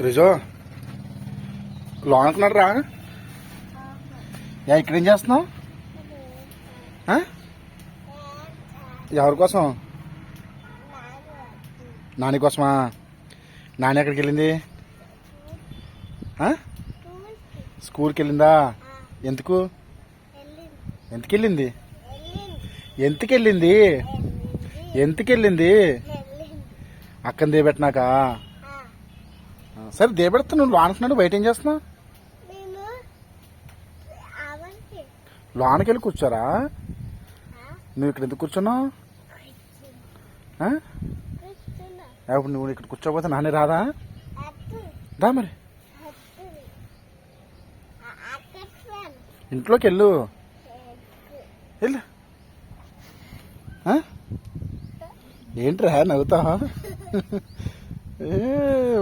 రిజో లోనకున్నాడు రా. ఇక్కడేం చేస్తున్నావు? ఎవరి కోసం? నాని కోసమా? నాని ఎక్కడికి వెళ్ళింది? స్కూల్కి వెళ్ళిందా? ఎందుకు ఎందుకెళ్ళింది? ఎందుకెళ్ళింది? ఎందుకెళ్ళింది? అక్కని దేబెట్టినాక సరే దేబెడతా. నువ్వు లోనకున్నాడు, బయట ఏం చేస్తున్నావు? లోనకెళ్ళి కూర్చోరా. నువ్వు ఇక్కడ ఎందుకు కూర్చున్నావు? ఇప్పుడు నువ్వు ఇక్కడ కూర్చోకపోతే నానే రాదా? రా మరి ఇంట్లోకి వెళ్ళు. వెళ్ళు. ఏంట్రా నవ్వుతావా?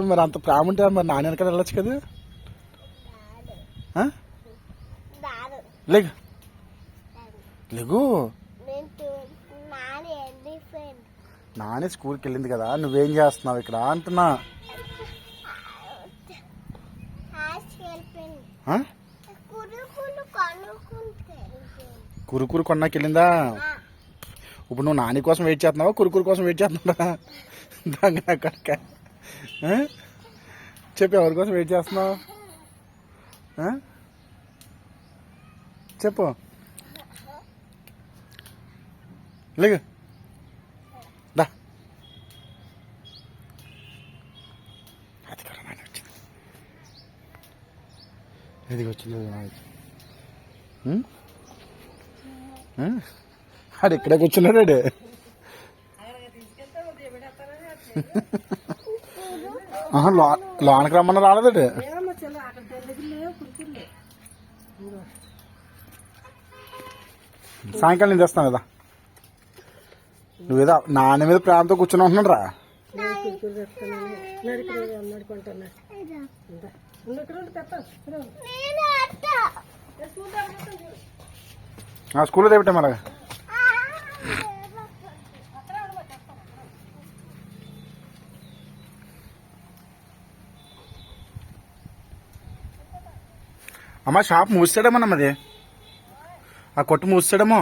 మరి అంత ప్రేమ ఉంటే మరి నాన్న వెనకాల వెళ్ళొచ్చు కదా. లేగు లేగు. నానే స్కూల్కి వెళ్ళింది కదా, నువ్వేం చేస్తున్నావు ఇక్కడ అంటున్నా. కురుకురు కొన్నాకి వెళ్ళిందా? ఇప్పుడు నువ్వు నాని కోసం వెయిట్ చేస్తున్నావా, కురుకురు కోసం వెయిట్ చేస్తున్నావా? దాని అక్కడిక చెప్పు, ఎవరి కోసం వెయిట్ చేస్తున్నావు? చెప్పు. లేగు దా. అది కూడా నాని వచ్చింది. ఎదిగి వచ్చింది. ఆడు ఇక్కడే కూర్చున్నాడు. లోనకి రమ్మన్న రాలేదాడు. సాయంకాలం నేను తెస్తాను కదా. నువ్వేదో నాన్న మీద ప్రేమతో కూర్చొని ఉంటున్నాడు రా. స్కూల్లో తెప్పిట్టా మళ్ళా. అమ్మ షాప్ మూసాడేమో, అది ఆ కొట్టు మూసాడేమో.